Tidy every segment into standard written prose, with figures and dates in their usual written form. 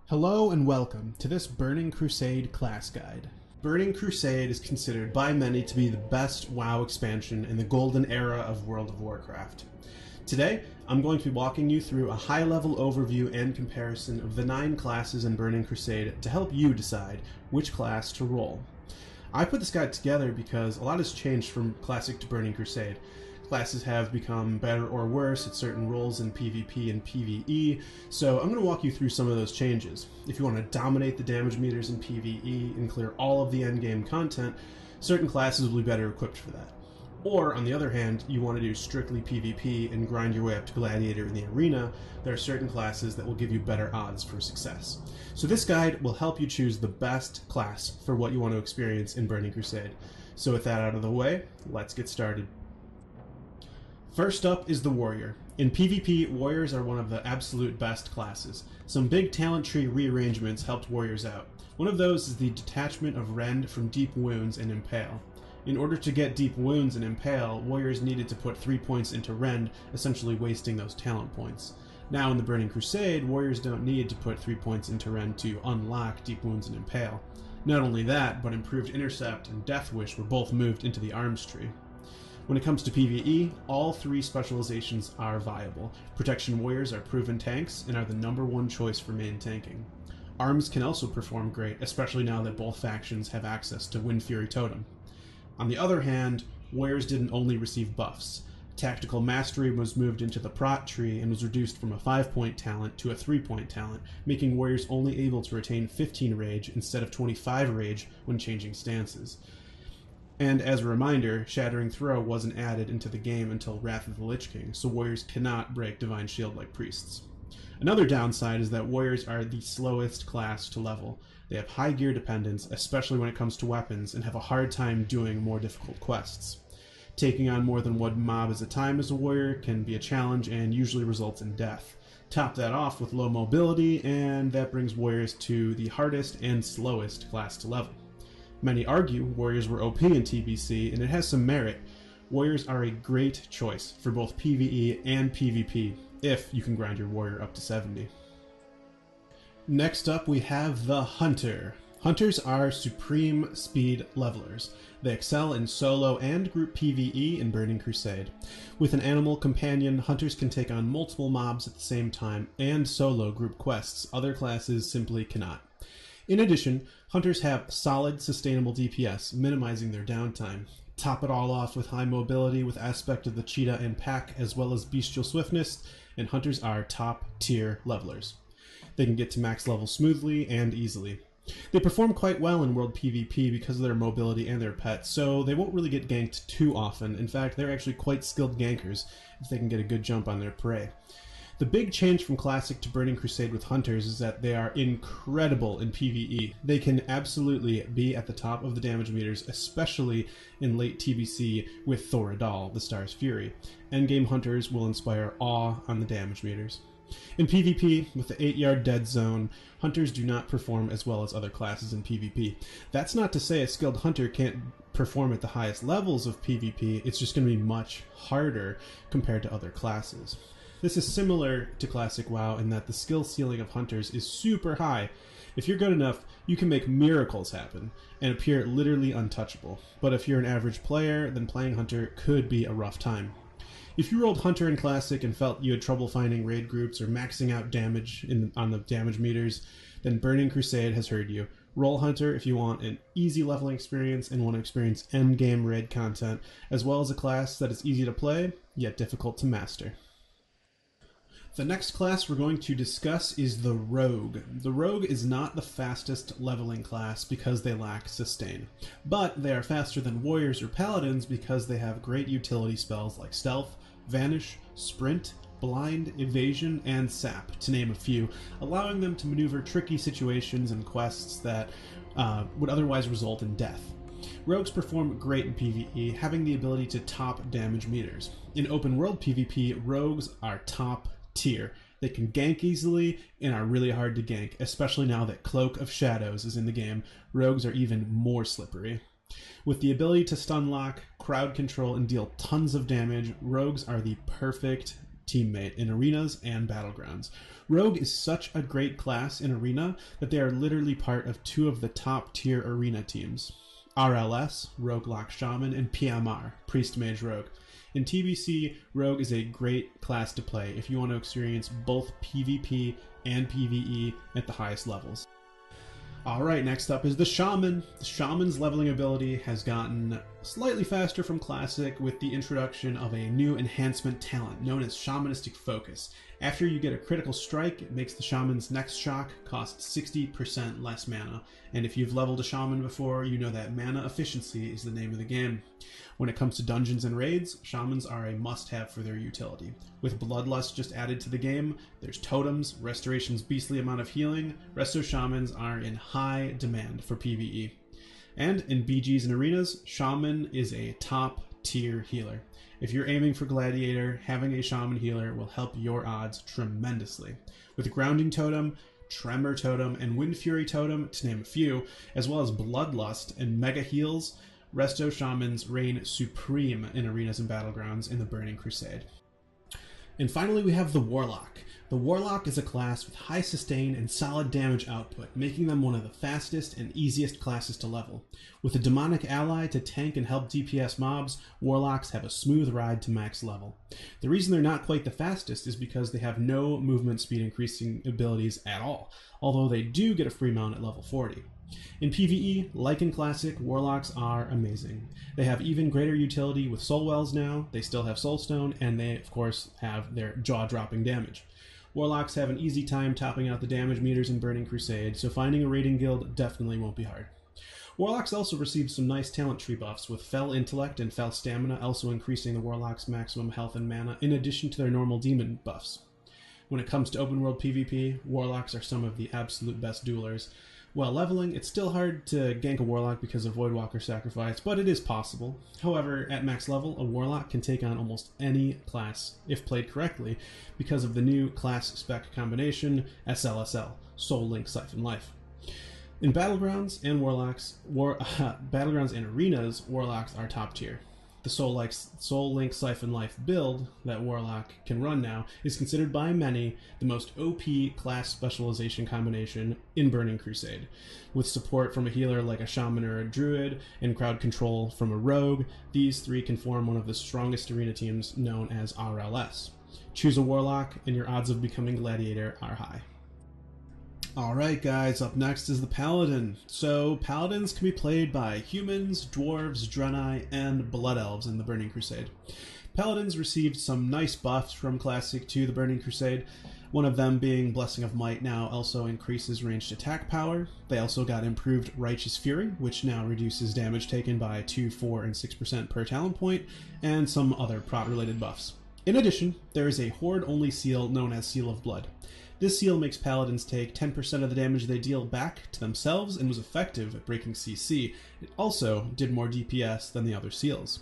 Hello and welcome to this Burning Crusade class guide. Burning Crusade is considered by many to be the best WoW expansion in the golden era of World of Warcraft. Today, I'm going to be walking you through a high-level overview and comparison of the 9 classes in Burning Crusade to help you decide which class to roll. I put this guide together because a lot has changed from Classic to Burning Crusade. Classes have become better or worse at certain roles in PvP and PvE, so I'm going to walk you through some of those changes. If you want to dominate the damage meters in PvE and clear all of the endgame content, certain classes will be better equipped for that. Or, on the other hand, you want to do strictly PvP and grind your way up to gladiator in the arena, there are certain classes that will give you better odds for success. So this guide will help you choose the best class for what you want to experience in Burning Crusade. So with that out of the way, let's get started. First up is the Warrior. In PvP, Warriors are one of the absolute best classes. Some big talent tree rearrangements helped Warriors out. One of those is the detachment of Rend from Deep Wounds and Impale. In order to get Deep Wounds and Impale, Warriors needed to put 3 points into Rend, essentially wasting those talent points. Now in the Burning Crusade, Warriors don't need to put 3 points into Rend to unlock Deep Wounds and Impale. Not only that, but Improved Intercept and Death Wish were both moved into the Arms tree. When it comes to PvE, all 3 specializations are viable. Protection Warriors are proven tanks and are the #1 choice for main tanking. Arms can also perform great, especially now that both factions have access to Wind Fury Totem. On the other hand, Warriors didn't only receive buffs. Tactical Mastery was moved into the Prot tree and was reduced from a 5-point talent to a 3-point talent, making Warriors only able to retain 15 Rage instead of 25 Rage when changing stances. And as a reminder, Shattering Throw wasn't added into the game until Wrath of the Lich King, so Warriors cannot break Divine Shield like Priests. Another downside is that Warriors are the slowest class to level. They have high gear dependence, especially when it comes to weapons, and have a hard time doing more difficult quests. Taking on more than one mob at a time as a warrior can be a challenge and usually results in death. Top that off with low mobility, and that brings Warriors to the hardest and slowest class to level. Many argue Warriors were OP in TBC, and it has some merit. Warriors are a great choice for both PvE and PvP, if you can grind your Warrior up to 70. Next up we have the Hunter. Hunters are supreme speed levelers. They excel in solo and group PvE in Burning Crusade. With an animal companion, Hunters can take on multiple mobs at the same time, and solo group quests other classes simply cannot. In addition, Hunters have solid, sustainable DPS, minimizing their downtime. Top it all off with high mobility with aspect of the cheetah and pack, as well as bestial swiftness, and Hunters are top-tier levelers. They can get to max level smoothly and easily. They perform quite well in World PvP because of their mobility and their pets, so they won't really get ganked too often. In fact, they're actually quite skilled gankers if they can get a good jump on their prey. The big change from Classic to Burning Crusade with Hunters is that they are incredible in PvE. They can absolutely be at the top of the damage meters, especially in late TBC with Thoradal, the Star's Fury. Endgame Hunters will inspire awe on the damage meters. In PvP, with the 8-yard dead zone, Hunters do not perform as well as other classes in PvP. That's not to say a skilled Hunter can't perform at the highest levels of PvP, it's just going to be much harder compared to other classes. This is similar to Classic WoW in that the skill ceiling of Hunters is super high. If you're good enough, you can make miracles happen and appear literally untouchable. But if you're an average player, then playing Hunter could be a rough time. If you rolled Hunter in Classic and felt you had trouble finding raid groups or maxing out damage on the damage meters, then Burning Crusade has heard you. Roll Hunter if you want an easy leveling experience and want to experience endgame raid content, as well as a class that is easy to play, yet difficult to master. The next class we're going to discuss is the Rogue. The Rogue is not the fastest leveling class because they lack sustain, but they are faster than Warriors or Paladins because they have great utility spells like Stealth, Vanish, Sprint, Blind, Evasion, and Sap, to name a few, allowing them to maneuver tricky situations and quests that would otherwise result in death. Rogues perform great in PvE, having the ability to top damage meters. In open world PvP, Rogues are top tier. They can gank easily and are really hard to gank, especially now that Cloak of Shadows is in the game. Rogues are even more slippery. With the ability to stun lock, crowd control, and deal tons of damage, Rogues are the perfect teammate in arenas and battlegrounds. Rogue is such a great class in arena that they are literally part of two of the top tier arena teams. RLS, Rogue Lock Shaman, and PMR, Priest Mage Rogue. In TBC, Rogue is a great class to play if you want to experience both PvP and PvE at the highest levels. Alright, next up is the Shaman. The Shaman's leveling ability has gotten slightly faster from Classic with the introduction of a new enhancement talent known as Shamanistic Focus. After you get a critical strike, it makes the Shaman's next shock cost 60% less mana, and if you've leveled a Shaman before, you know that mana efficiency is the name of the game. When it comes to dungeons and raids, Shamans are a must-have for their utility. With Bloodlust just added to the game, there's totems, Restoration's beastly amount of healing. Resto Shamans are in high demand for PvE. And in BGs and arenas, Shaman is a top-tier healer. If you're aiming for Gladiator, having a Shaman healer will help your odds tremendously. With Grounding Totem, Tremor Totem, and Wind Fury Totem, to name a few, as well as Bloodlust and Mega Heals, Resto Shamans reign supreme in arenas and battlegrounds in the Burning Crusade. And finally we have the Warlock. The Warlock is a class with high sustain and solid damage output, making them one of the fastest and easiest classes to level. With a demonic ally to tank and help DPS mobs, Warlocks have a smooth ride to max level. The reason they're not quite the fastest is because they have no movement speed increasing abilities at all, although they do get a free mount at level 40. In PvE, like in Classic, Warlocks are amazing. They have even greater utility with Soul Wells now, they still have Soulstone, and they of course have their jaw-dropping damage. Warlocks have an easy time topping out the damage meters in Burning Crusade, so finding a raiding guild definitely won't be hard. Warlocks also received some nice talent tree buffs, with Fell Intellect and Fell Stamina also increasing the Warlock's maximum health and mana, in addition to their normal demon buffs. When it comes to open world PvP, Warlocks are some of the absolute best duelers. While leveling, it's still hard to gank a Warlock because of Voidwalker Sacrifice, but it is possible. However, at max level, a Warlock can take on almost any class, if played correctly, because of the new class spec combination, SLSL, Soul Link Siphon Life. In Battlegrounds and Battlegrounds and Arenas, Warlocks are top tier. The Soul Link Siphon Life build that Warlock can run now is considered by many the most OP class specialization combination in Burning Crusade. With support from a healer like a Shaman or a Druid, and crowd control from a Rogue, these three can form one of the strongest arena teams known as RLS. Choose a Warlock and your odds of becoming Gladiator are high. Alright guys, up next is the Paladin. So, Paladins can be played by humans, dwarves, Draenei, and Blood Elves in the Burning Crusade. Paladins received some nice buffs from Classic to the Burning Crusade, one of them being Blessing of Might now also increases ranged attack power. They also got improved Righteous Fury, which now reduces damage taken by 2, 4, and 6% per talent point, and some other prot-related buffs. In addition, there is a horde-only seal known as Seal of Blood. This seal makes Paladins take 10% of the damage they deal back to themselves and was effective at breaking CC. It also did more DPS than the other seals.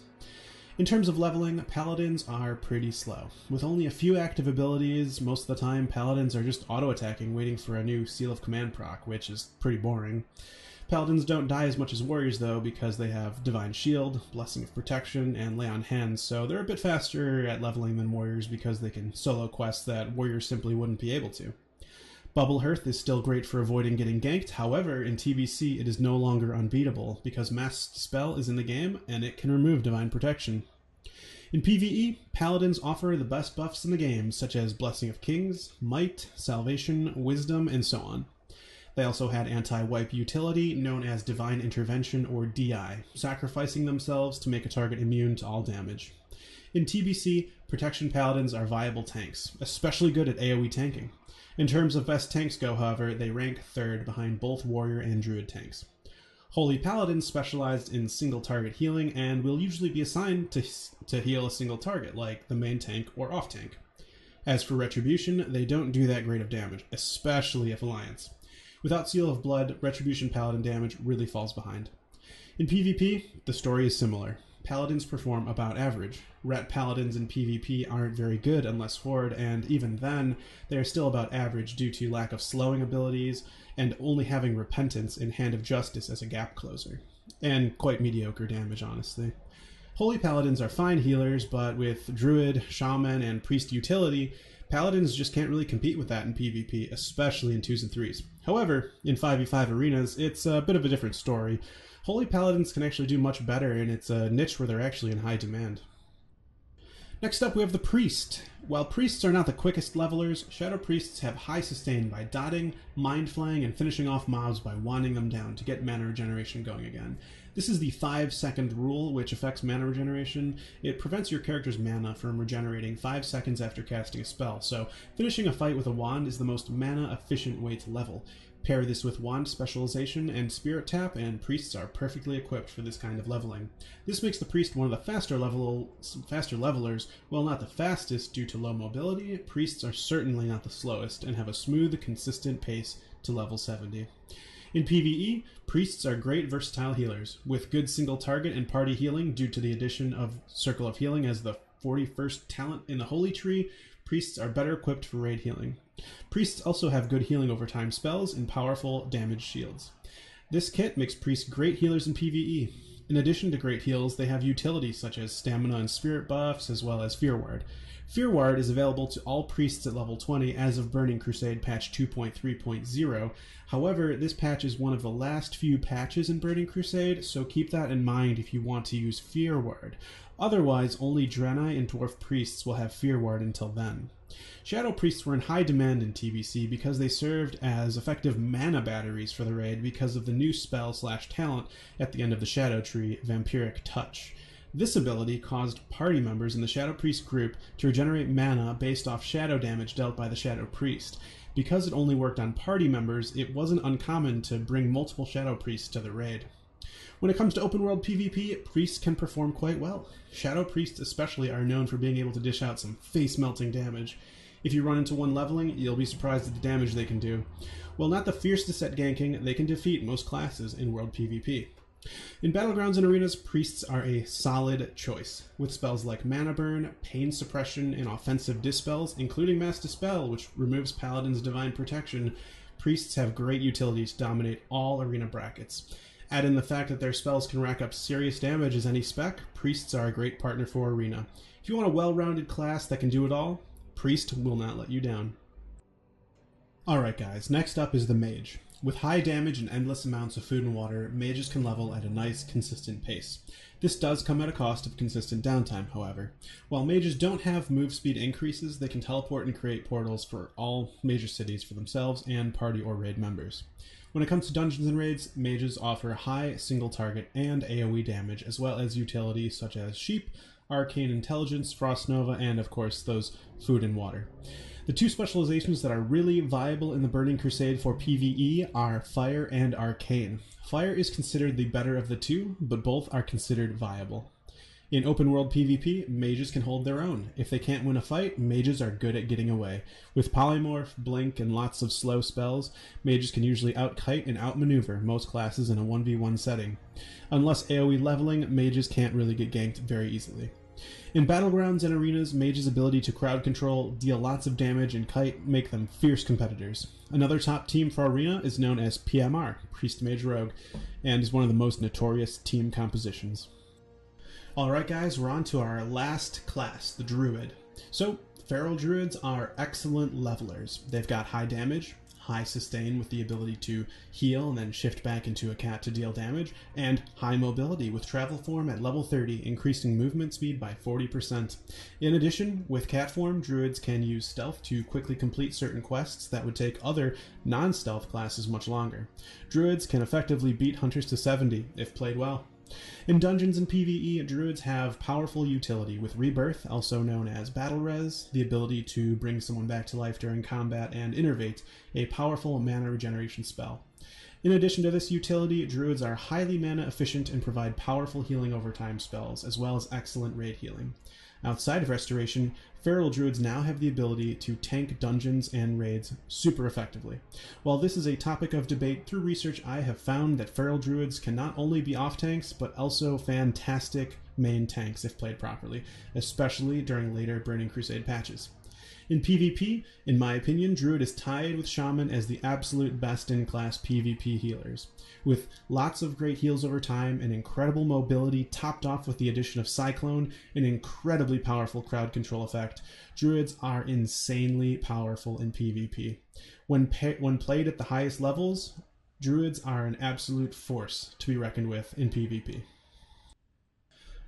In terms of leveling, Paladins are pretty slow. With only a few active abilities, most of the time Paladins are just auto-attacking, waiting for a new Seal of Command proc, which is pretty boring. Paladins don't die as much as warriors though, because they have Divine Shield, Blessing of Protection, and Lay on Hands, so they're a bit faster at leveling than warriors because they can solo quests that warriors simply wouldn't be able to. Bubble Hearth is still great for avoiding getting ganked, however in TBC it is no longer unbeatable because Mass Dispel is in the game and it can remove Divine Protection. In PvE, Paladins offer the best buffs in the game, such as Blessing of Kings, Might, Salvation, Wisdom, and so on. They also had anti-wipe utility known as Divine Intervention or DI, sacrificing themselves to make a target immune to all damage. In TBC, Protection Paladins are viable tanks, especially good at AoE tanking. In terms of best tanks go, however, they rank third behind both Warrior and Druid tanks. Holy Paladins specialized in single target healing and will usually be assigned to heal a single target, like the main tank or off tank. As for Retribution, they don't do that great of damage, especially if Alliance. Without Seal of Blood, Retribution Paladin damage really falls behind. In PvP, the story is similar. Paladins perform about average. Ret Paladins in PvP aren't very good unless Horde, and even then, they are still about average due to lack of slowing abilities and only having Repentance in Hand of Justice as a gap closer. And quite mediocre damage, honestly. Holy Paladins are fine healers, but with Druid, Shaman, and Priest utility, Paladins just can't really compete with that in PvP, especially in 2s and 3s. However, in 5v5 arenas, it's a bit of a different story. Holy Paladins can actually do much better, and it's a niche where they're actually in high demand. Next up, we have the Priest. While Priests are not the quickest levelers, Shadow Priests have high sustain by dotting, mind flaying, and finishing off mobs by wanding them down to get mana regeneration going again. This is the 5-second rule, which affects mana regeneration. It prevents your character's mana from regenerating 5 seconds after casting a spell, so finishing a fight with a wand is the most mana-efficient way to level. Pair this with wand specialization and spirit tap, and priests are perfectly equipped for this kind of leveling. This makes the priest one of the faster levelers. While not the fastest due to low mobility, priests are certainly not the slowest and have a smooth, consistent pace to level 70. In PvE, priests are great versatile healers, with good single target and party healing due to the addition of Circle of Healing as the 41st talent in the Holy Tree. Priests are better equipped for raid healing. Priests also have good healing over time spells and powerful damage shields. This kit makes priests great healers in PvE. In addition to great heals, they have utilities such as stamina and spirit buffs, as well as Fear Ward. Fear Ward is available to all priests at level 20 as of Burning Crusade patch 2.3.0. However, this patch is one of the last few patches in Burning Crusade, so keep that in mind if you want to use Fear Ward. Otherwise, only Draenei and Dwarf Priests will have Fear Ward until then. Shadow Priests were in high demand in TBC because they served as effective mana batteries for the raid because of the new spell/talent at the end of the Shadow Tree, Vampiric Touch. This ability caused party members in the Shadow Priest group to regenerate mana based off shadow damage dealt by the Shadow Priest. Because it only worked on party members, it wasn't uncommon to bring multiple Shadow Priests to the raid. When it comes to open world PvP, priests can perform quite well. Shadow Priests especially are known for being able to dish out some face-melting damage. If you run into one leveling, you'll be surprised at the damage they can do. While not the fiercest at ganking, they can defeat most classes in world PvP. In battlegrounds and arenas, priests are a solid choice, with spells like Mana Burn, Pain Suppression, and offensive dispels, including Mass Dispel, which removes Paladin's Divine Protection. Priests have great utility to dominate all arena brackets. Add in the fact that their spells can rack up serious damage as any spec, priests are a great partner for arena. If you want a well-rounded class that can do it all, priest will not let you down. Alright guys, next up is the Mage. With high damage and endless amounts of food and water, mages can level at a nice, consistent pace. This does come at a cost of consistent downtime, however. While mages don't have move speed increases, they can teleport and create portals for all major cities for themselves and party or raid members. When it comes to dungeons and raids, mages offer high single target and AoE damage, as well as utilities such as Sheep, Arcane Intelligence, Frost Nova, and of course those food and water. The two specializations that are really viable in the Burning Crusade for PvE are Fire and Arcane. Fire is considered the better of the two, but both are considered viable. In open world PvP, mages can hold their own. If they can't win a fight, mages are good at getting away. With Polymorph, Blink, and lots of slow spells, mages can usually outkite and outmaneuver most classes in a 1v1 setting. Unless AoE leveling, mages can't really get ganked very easily. In battlegrounds and arenas, mages' ability to crowd control, deal lots of damage, and kite make them fierce competitors. Another top team for arena is known as PMR, Priest Mage Rogue, and is one of the most notorious team compositions. Alright guys, we're on to our last class, the Druid. So, Feral Druids are excellent levelers. They've got high damage, high sustain with the ability to heal and then shift back into a cat to deal damage, and high mobility with travel form at level 30, increasing movement speed by 40%. In addition, with cat form, druids can use stealth to quickly complete certain quests that would take other non-stealth classes much longer. Druids can effectively beat hunters to 70 if played well. In dungeons and PvE, druids have powerful utility with Rebirth, also known as Battle Res, the ability to bring someone back to life during combat, and Innervate, a powerful mana regeneration spell. In addition to this utility, druids are highly mana efficient and provide powerful healing over time spells, as well as excellent raid healing. Outside of Restoration, Feral Druids now have the ability to tank dungeons and raids super effectively. While this is a topic of debate, through research I have found that Feral Druids can not only be off-tanks, but also fantastic main tanks if played properly, especially during later Burning Crusade patches. In PvP, in my opinion, Druid is tied with Shaman as the absolute best in class PvP healers. With lots of great heals over time and incredible mobility topped off with the addition of Cyclone, an incredibly powerful crowd control effect, Druids are insanely powerful in PvP. When played at the highest levels, Druids are an absolute force to be reckoned with in PvP.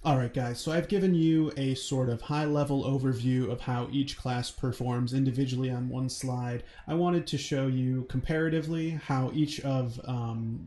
Alright guys, so I've given you a sort of high-level overview of how each class performs individually on one slide. I wanted to show you comparatively how each of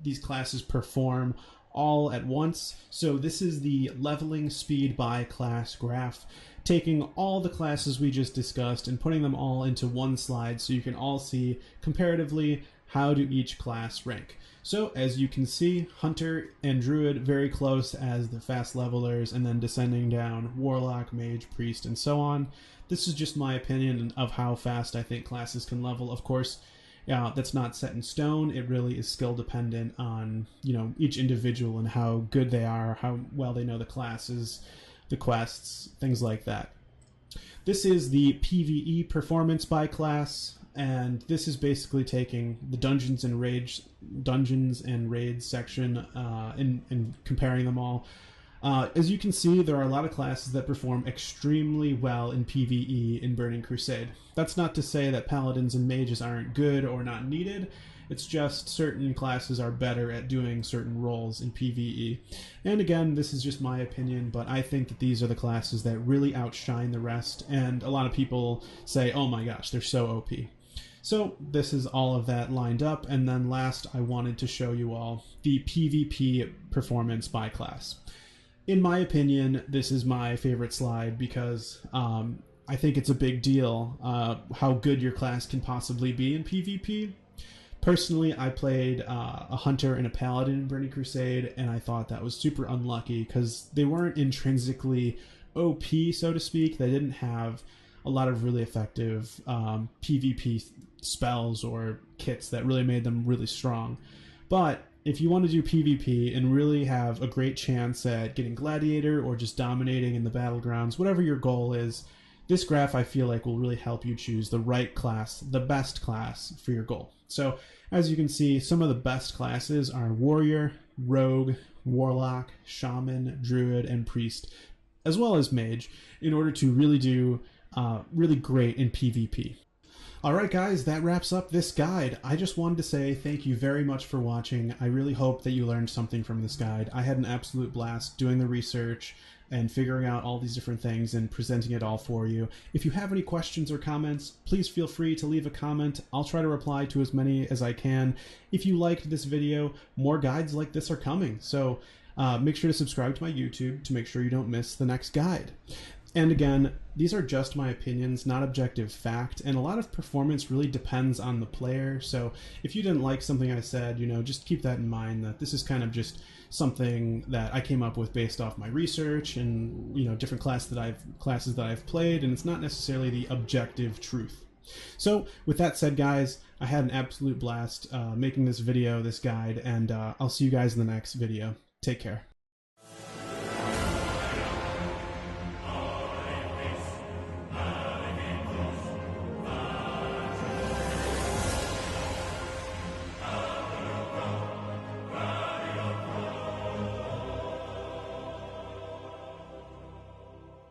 these classes perform all at once. So this is the leveling speed by class graph, taking all the classes we just discussed and putting them all into one slide so you can all see comparatively how do each class rank. So as you can see, Hunter and Druid very close as the fast levelers, and then descending down Warlock, Mage, Priest, and so on. This is just my opinion of how fast I think classes can level. Of course, that's not set in stone. It really is skill dependent on, you know, each individual and how good they are, how well they know the classes, the quests, things like that. This is the PvE performance by class. And this is basically taking the dungeons and raids section and comparing them all. As you can see, there are a lot of classes that perform extremely well in PvE in Burning Crusade. That's not to say that Paladins and Mages aren't good or not needed. It's just certain classes are better at doing certain roles in PvE. And again, this is just my opinion, but I think that these are the classes that really outshine the rest. And a lot of people say, oh my gosh, they're so OP. So this is all of that lined up, and then last I wanted to show you all the PvP performance by class. In my opinion, this is my favorite slide because I think it's a big deal how good your class can possibly be in PvP. Personally, I played a Hunter and a Paladin in Burning Crusade, and I thought that was super unlucky because they weren't intrinsically OP, so to speak. They didn't have a lot of really effective PvP spells or kits that really made them really strong. But if you want to do PvP and really have a great chance at getting gladiator or just dominating in the battlegrounds, whatever your goal is, this graph I feel like will really help you choose the right class, the best class for your goal. So as you can see, some of the best classes are Warrior, Rogue, Warlock, Shaman, Druid, and Priest, as well as Mage, in order to really do really great in PvP. Alright guys, that wraps up this guide. I just wanted to say thank you very much for watching. I really hope that you learned something from this guide. I had an absolute blast doing the research and figuring out all these different things and presenting it all for you. If you have any questions or comments, please feel free to leave a comment. I'll try to reply to as many as I can. If you liked this video, more guides like this are coming. So make sure to subscribe to my YouTube to make sure you don't miss the next guide. And again, these are just my opinions, not objective fact, and a lot of performance really depends on the player. So if you didn't like something I said, you know, just keep that in mind, that this is kind of just something that I came up with based off my research and, you know, different classes that I've played, and it's not necessarily the objective truth. So with that said, guys, I had an absolute blast making this video, this guide, and I'll see you guys in the next video. Take care.